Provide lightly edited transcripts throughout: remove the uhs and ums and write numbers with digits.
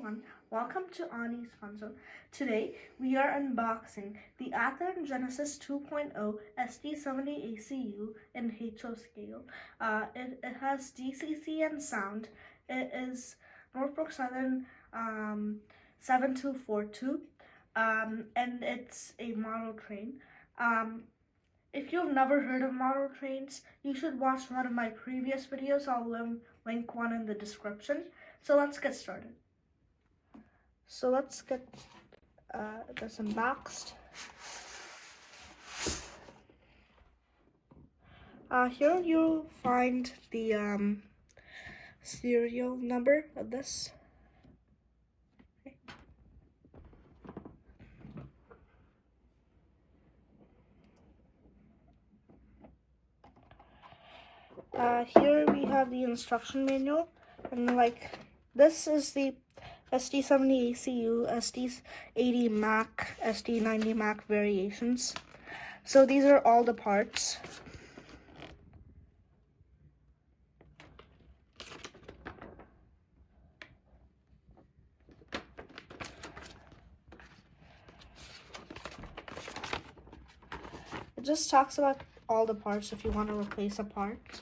everyone, welcome to Ani's Fun Zone. Today we are unboxing the Athearn Genesis 2.0 SD70 ACU in HO scale. It has DCC and sound. It is Norfolk Southern 7242 and it's a model train. If you've never heard of model trains, you should watch one of my previous videos. I'll link one in the description. So let's get started. So let's get this unboxed. Here you'll find the serial number of this. Here we have the instruction manual, and this is the SD70 ACU, SD80 Mac, SD90 Mac variations. So these are all the parts. It just talks about all the parts if you want to replace a part.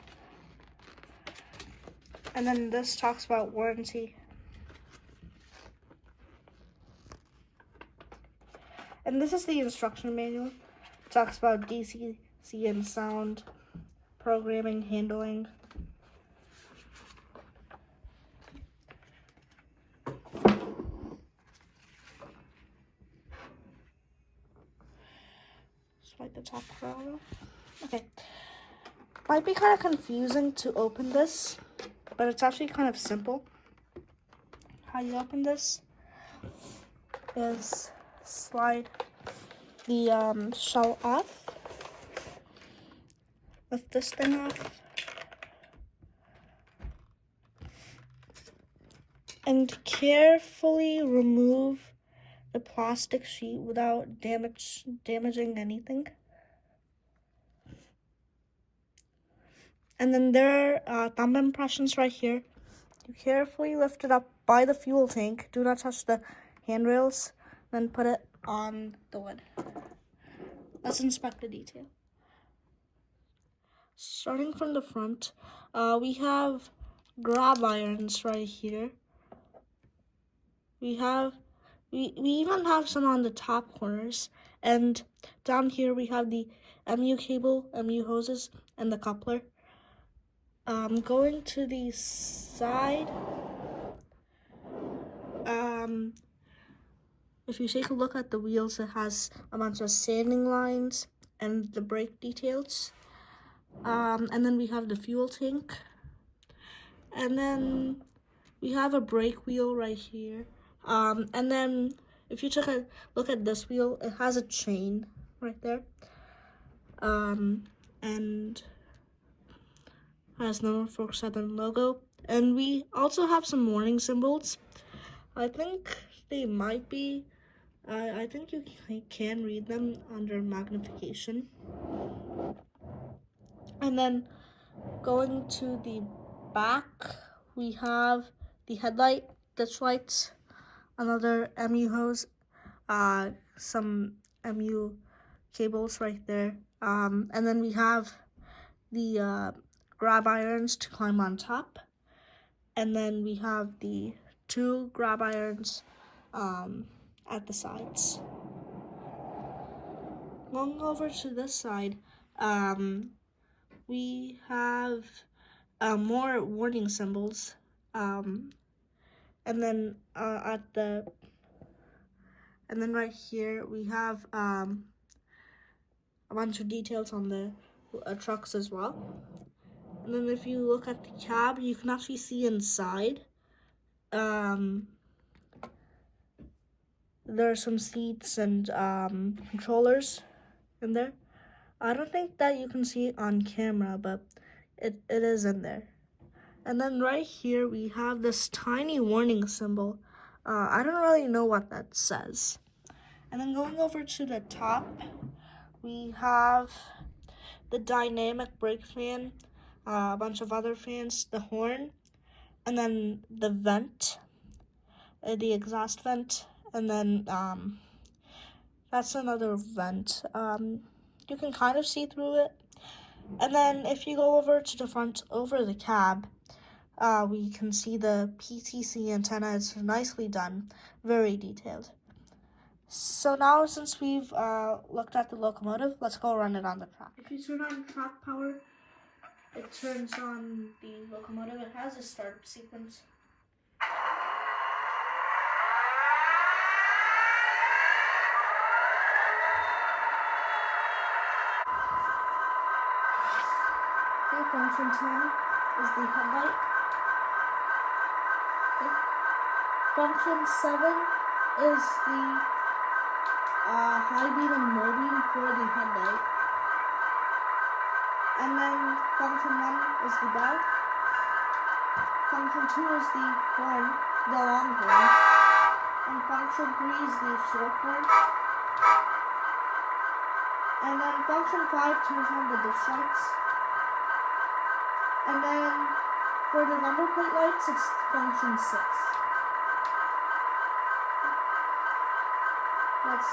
And then this talks about warranty. And this is the instruction manual. It talks about DCC and sound, programming, handling. Swipe the top cover off. Okay. Might be kind of confusing to open this, but it's actually kind of simple. How you open this is slide the shell off, lift this thing off, and carefully remove the plastic sheet without damaging anything. And then there are thumb impressions right here. You carefully lift it up by the fuel tank. Do not touch the handrails. Then put it on the wood. Let's inspect the detail. Starting from the front, we have grab irons right here. We even have some on the top corners, and down here we have the MU cable, MU hoses, and the coupler. Going to the side, if you take a look at the wheels, it has a bunch of sanding lines and the brake details. And then we have the fuel tank. And then we have a brake wheel right here. And then if you take a look at this wheel, it has a chain right there. And has the Norfolk Southern logo. And we also have some warning symbols. I think they might be, I think you can read them under magnification. And then going to the back, we have the headlight, ditch lights, another MU hose, some MU cables right there. And then we have the grab irons to climb on top, and then we have the 2 grab irons at the sides. Going over to this side, we have more warning symbols, and then right here we have a bunch of details on the trucks as well. And then if you look at the cab, you can actually see inside. There are some seats and controllers in there. I don't think that you can see it on camera, but it is in there. And then right here, we have this tiny warning symbol. I don't really know what that says. And then going over to the top, we have the dynamic brake fan, a bunch of other fans, the horn, and then the vent. the exhaust vent, and then that's another vent. You can kind of see through it. And then if you go over to the front, over the cab, we can see the PTC antenna. It's nicely done, very detailed. So now, since we've looked at the locomotive, let's go run it on the track. If you turn on track power, it turns on the locomotive. It has a start sequence. Okay, function 10 is the headlight. Okay. Function 7 is the high beam and low beam for the headlight. And then function 1 is the bell. Function 2 is the horn, the long horn. And function 3 is the short horn. And then function 5 turns on the disk lights. And then for the number plate lights, it's function 6. Let's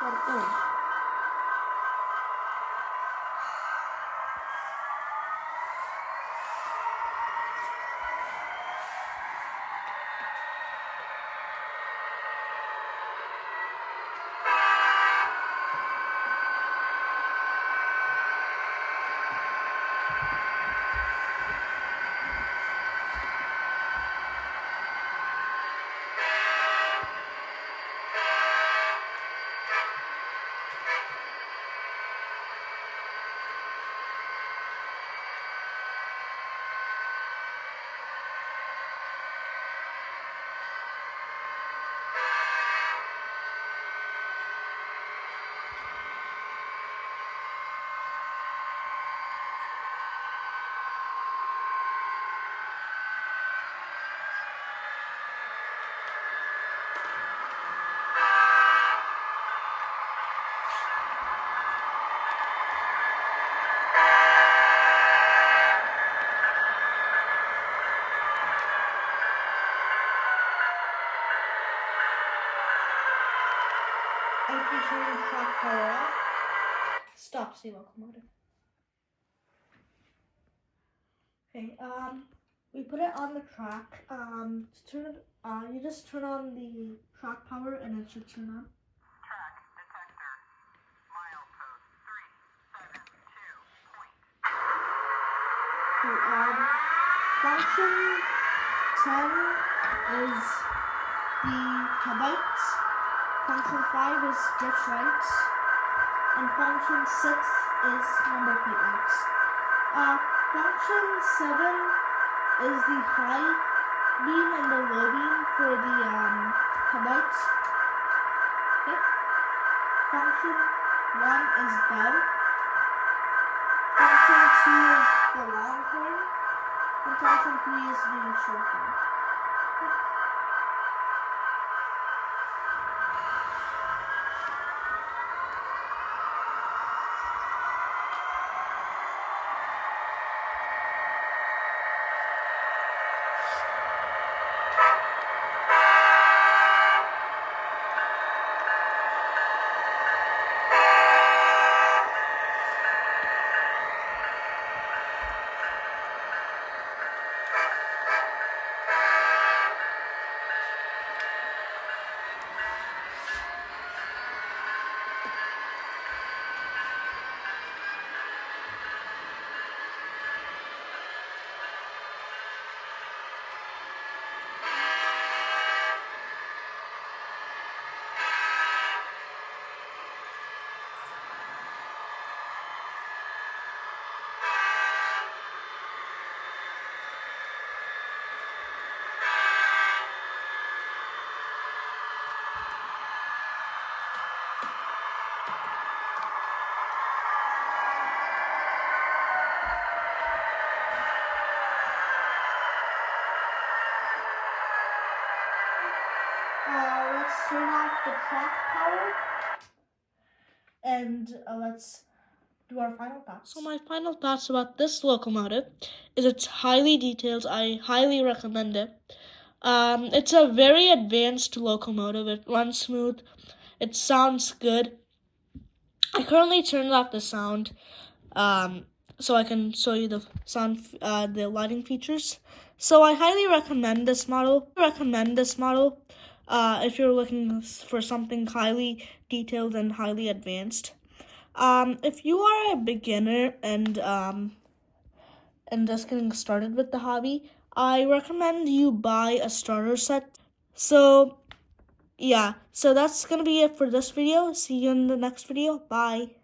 let it go. And if you turn the track power off, stops the locomotive. Okay, we put it on the track. To turn it, you just turn on the track power and it should turn on. Track detector, milepost 372. Okay, function 10 is the headlights. Function 5 is diff lights. And function 6 is number plate lights. Function 7 is the high beam and the low beam for the headlights. Okay. Function 1 is bell. Function 2 is the long horn. And function 3 is the short horn. Okay. Let's turn off the track power and let's do our final thoughts. So my final thoughts about this locomotive is it's highly detailed. I highly recommend it. It's a very advanced locomotive. It runs smooth. It sounds good. I currently turned off the sound, so I can show you the sound, the lighting features. So I highly recommend this model. If you're looking for something highly detailed and highly advanced. If you are a beginner and just getting started with the hobby, I recommend you buy a starter set. So yeah, so that's gonna be it for this video. See you in the next video. Bye.